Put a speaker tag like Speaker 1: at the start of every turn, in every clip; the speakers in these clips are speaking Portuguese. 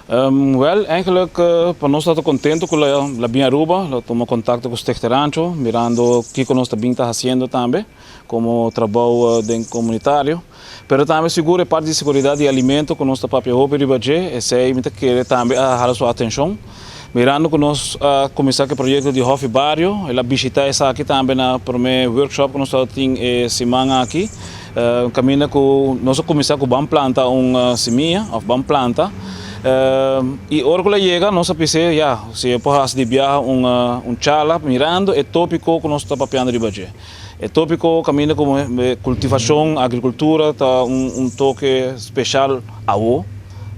Speaker 1: Eigenlijk para nós estamos contentes com a Binha Aruba, tomamos contato com o Stichter Rancho, mirando o que nós também está fazendo também, como trabalho comunitário. Pero também seguro é parte de segurança de alimento que nós está papel roupa de budget, esse aí me quer também a sua atenção. Mirando que nós começar o projeto de Hofi Barrio, ela visitar essa aqui também na primeiro workshop que nós temos semana aqui. Caminha com nós começar com vamos plantar semente, ou vamos plantar. E hora que ela chega, nós pensamos, se pode de viajar chala mirando, é tópico que nós está papeando de budget. É tópico caminha com cultivação, agricultura, tá toque especial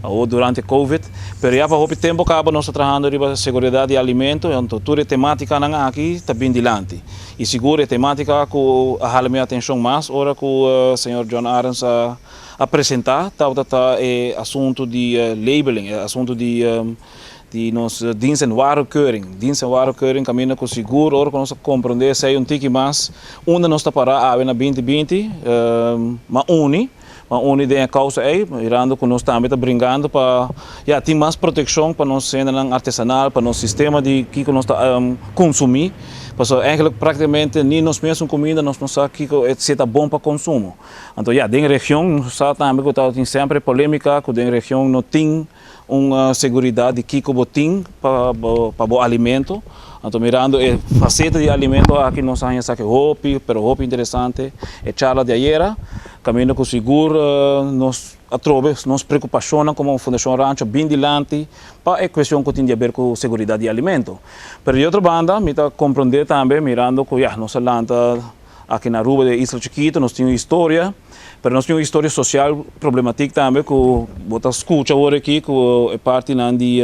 Speaker 1: ou durante Covid, pero já para o tempo acaba nós trabalhando de segurança de alimentos, então toda a temática aqui está bem dilante. E seguro a temática que a minha atenção mais, hora que o senhor John Arens apresentar, tá é assunto de labeling, é assunto de nos dienst- en waardekeuring. Dienst- en waardekeuring caminha com seguro, ora que nós compreender se é tique mais, onde nós está para na 2020, mas uni de causa aí, irando que nós também está brincando para ter mais proteção para nós cena artesanal, para nosso sistema de que nós está consumir, porque eigenlijk praticamente nem nós mesmos comida nós não sabemos que é bom para consumo. Então, dentro da região, nós também tem sempre polêmica, que dentro da região não tem segurança de que tem para o alimento. Então, mirando a faceta de alimento aqui nós temos aqui roupa, pero roupa interessante, é charla de ayer, caminho com seguro, nós atrobes, nos preocupação como Fundação Rancho bem dilante para a questão que tem a ver com segurança de alimento. Pero de outra banda, me está compreender também, mirando que nós lanta aqui na Aruba de Isla Chiquita, nós temos história, pero nós temos história social problemática também, que você escuta agora aqui, que é parte de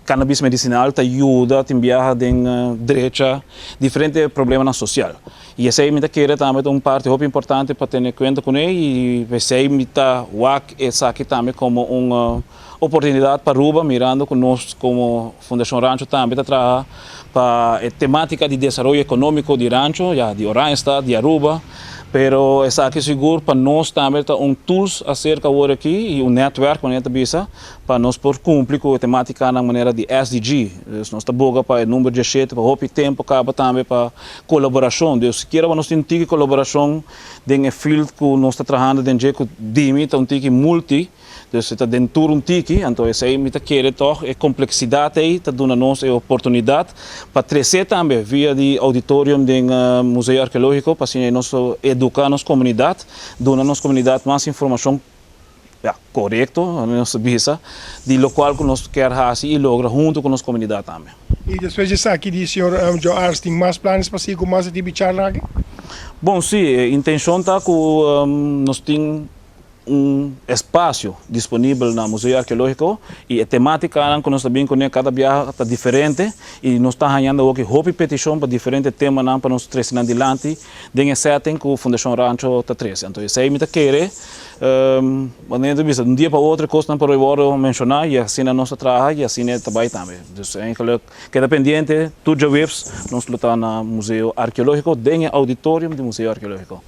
Speaker 1: cannabis medicinal te ajuda a enviar em direita diferentes problemas sociais. E esse aí me quer também parte muito importante para ter em conta com ele e esse aí me está essa aqui também como uma oportunidade para Aruba, mirando que nós como Fundação Rancho também trabalhar para a temática de desenvolvimento econômico de Rancho, de Oranjestad, de Aruba. Pero essa aqui seguro para nós também ter tools acerca agora aqui e network para nós para nós por cumprir com a temática na maneira de SDG. Nós está boga para o número de gente, para o tempo acaba também para colaboração. Se queira nós temos uma colaboração dentro do field que nós está trabalhando dentro do DIMI, um tique multi. Então, está dentro de tique, então isso aí me quer toch a complexidade aí, está dando nos a oportunidade para trazer também via de auditorium do Museu Arqueológico para assim nós educar nossa comunidade, dando nossa comunidade mais informação correta, nossa visa, de local que nós quer fazer e logra junto com nossa comunidade também.
Speaker 2: E depois disso aqui, o senhor João Arens tem mais planos para seguir com mais tipo de charla aqui?
Speaker 1: Bom, sim, a intenção está que nós temos espaço disponível no Museu Arqueológico e a temática que nós também conhecemos cada viagem está diferente e nós estamos ganhando aqui roupa petição para diferentes temas para nós trazer adiante dentro setting que a Fundação Rancho está trazendo. Então, isso aí me quer de um dia para outro, coisa para eu mencionar e assim a nossa trabalho e assim é trabalho também. Então, queda pendiente, tudo já webs, nós estamos no Museu Arqueológico, dentro do auditório do Museu Arqueológico.